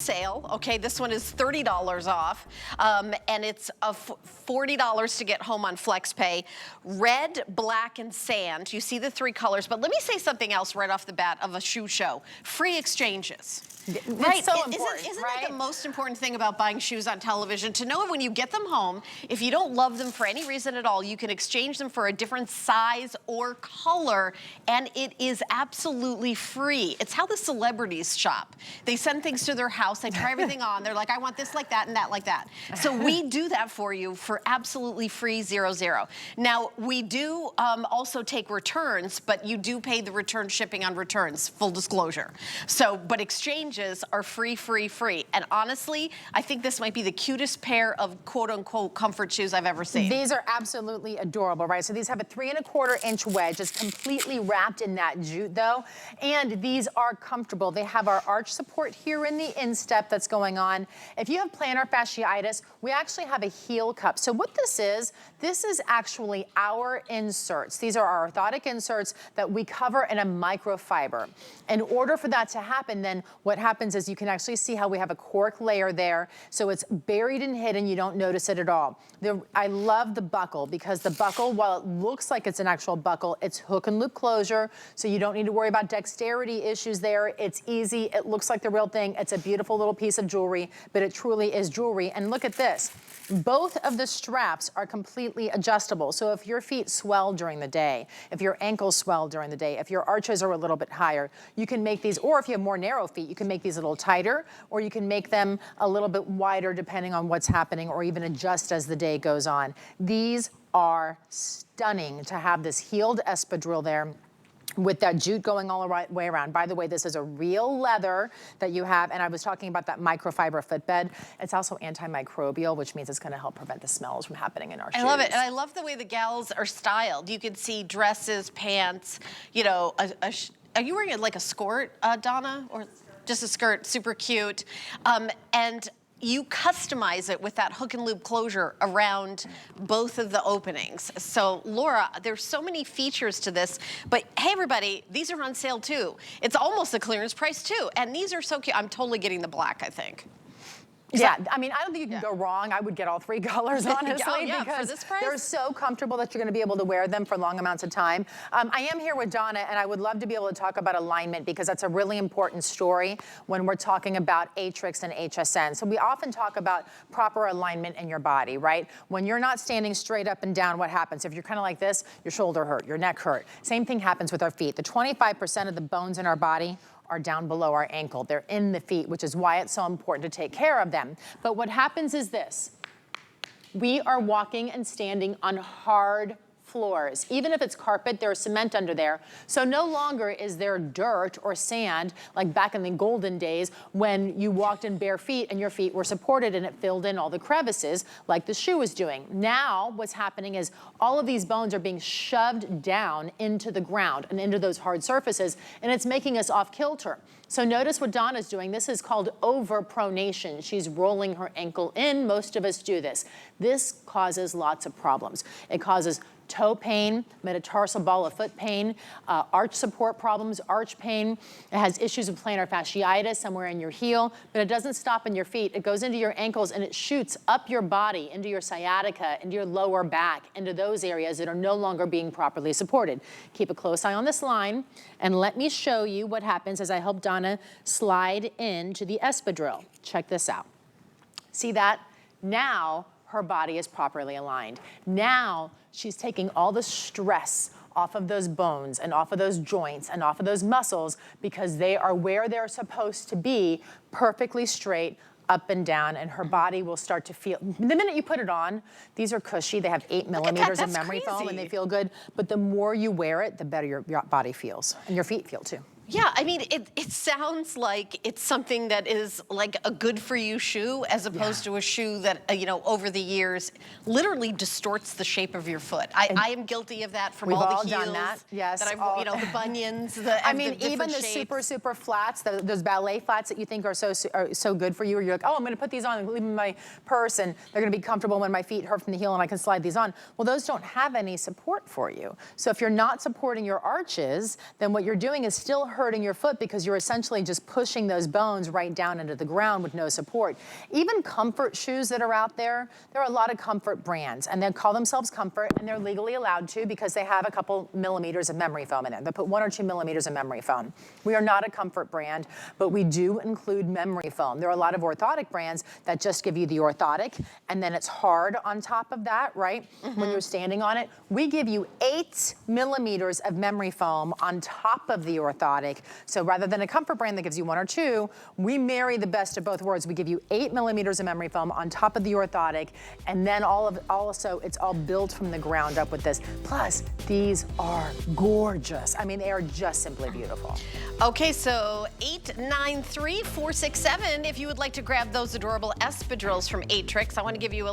Sale. Okay, this one is $30 off, and it's $40 to get home on FlexPay. Red, black, and sand. You see the three colors, but let me say something else right off the bat of a shoe show. Free exchanges. Right, so important, isn't right? that the most important thing about buying shoes on television? To know when you get them home, if you don't love them for any reason at all, you can exchange them for a different size or color, and it is absolutely free. It's how the celebrities shop. They send things to their house, they try everything on, they're like, I want this like that and that like that. So we do that for you for absolutely free, 0. Now, we do also take returns, but you do pay the return shipping on returns, full disclosure. So, but exchanges are free. And honestly, I think this might be the cutest pair of quote-unquote comfort shoes I've ever seen. These are absolutely adorable, right? So these have a 3¼ inch wedge. It's completely wrapped in that jute though. And these are comfortable. They have our arch support here in the instep that's going on. If you have plantar fasciitis, we actually have a heel cup. So what this is actually our inserts. These are our orthotic inserts that we cover in a microfiber. In order for that to happen, then what happens is you can actually see how we have a cork layer there. So it's buried and hidden, you don't notice it at all. I love the buckle because the buckle, while it looks like it's an actual buckle, it's hook and loop closure. So you don't need to worry about dexterity issues there. It's easy, it looks like the real thing. It's a beautiful little piece of jewelry, but it truly is jewelry. And look at this. Both of the straps are completely adjustable. So if your feet swell during the day, if your ankles swell during the day, if your arches are a little bit higher, you can make these, or if you have more narrow feet, you can make these a little tighter, or you can make them a little bit wider depending on what's happening, or even adjust as the day goes on. These are stunning to have this heeled espadrille there with that jute going all the way around. By the way, this is a real leather that you have, and I was talking about that microfiber footbed. It's also antimicrobial, which means it's gonna help prevent the smells from happening in our shoes. I love it, and I love the way the gals are styled. You can see dresses, pants, you know, are you wearing like a skirt, Donna? Or just a skirt, super cute. And you customize it with that hook and loop closure around both of the openings. So Laura, there's so many features to this, but hey everybody, these are on sale too. It's almost a clearance price too, and these are so cute. I'm totally getting the black, I think. Yeah, I mean, I don't think you can go wrong. I would get all three colors, honestly, because for this price? They're so comfortable that you're gonna be able to wear them for long amounts of time. I am here with Donna, and I would love to be able to talk about alignment because that's a really important story when we're talking about Aetrex and HSN. So we often talk about proper alignment in your body, right? When you're not standing straight up and down, what happens? If you're kind of like this, your shoulder hurt, your neck hurt. Same thing happens with our feet. The 25% of the bones in our body are down below our ankle. They're in the feet, which is why it's so important to take care of them. But what happens is this. We are walking and standing on hard floors. Even if it's carpet, there's cement under there. So no longer is there dirt or sand like back in the golden days when you walked in bare feet and your feet were supported and it filled in all the crevices like the shoe was doing. Now what's happening is all of these bones are being shoved down into the ground and into those hard surfaces, and it's making us off kilter. So notice what Donna's doing. This is called overpronation. She's rolling her ankle in. Most of us do this. This causes lots of problems. It causes toe pain, metatarsal ball of foot pain, arch support problems, arch pain. It has issues with plantar fasciitis somewhere in your heel, but it doesn't stop in your feet. It goes into your ankles and it shoots up your body, into your sciatica, into your lower back, into those areas that are no longer being properly supported. Keep a close eye on this line, and let me show you what happens as I help Donna slide into the espadrille. Check this out. See that? Now her body is properly aligned. Now she's taking all the stress off of those bones and off of those joints and off of those muscles because they are where they're supposed to be, perfectly straight, up and down, and her body will start to feel, the minute you put it on, these are cushy, they have 8 millimeters of memory foam and they feel good, but the more you wear it, the better your body feels, and your feet feel too. Yeah, I mean, it sounds like it's something that is like a good for you shoe as opposed to a shoe that, you know, over the years literally distorts the shape of your foot. I am guilty of that from all the heels. We've all done that, yes. That you know, the bunions, I mean, even the super flats, those ballet flats that you think are so good for you, or you're like, oh, I'm gonna put these on and leave them in my purse and they're gonna be comfortable when my feet hurt from the heel and I can slide these on. Well, those don't have any support for you. So if you're not supporting your arches, then what you're doing is still hurting your foot because you're essentially just pushing those bones right down into the ground with no support. Even comfort shoes that are out there are a lot of comfort brands, and they call themselves comfort, and they're legally allowed to because they have a couple millimeters of memory foam in there. They put 1 or 2 millimeters of memory foam. We are not a comfort brand, but we do include memory foam. There are a lot of orthotic brands that just give you the orthotic, and then it's hard on top of that, right? When you're standing on it. We give you 8 millimeters of memory foam on top of the orthotic. So rather than a comfort brand that gives you 1 or 2, we marry the best of both worlds. We give you 8 millimeters of memory foam on top of the orthotic, and then also it's all built from the ground up with this. Plus, these are gorgeous. I mean, they are just simply beautiful. Okay, so 893-467 if you would like to grab those adorable espadrilles from Aetrex. I want to give you a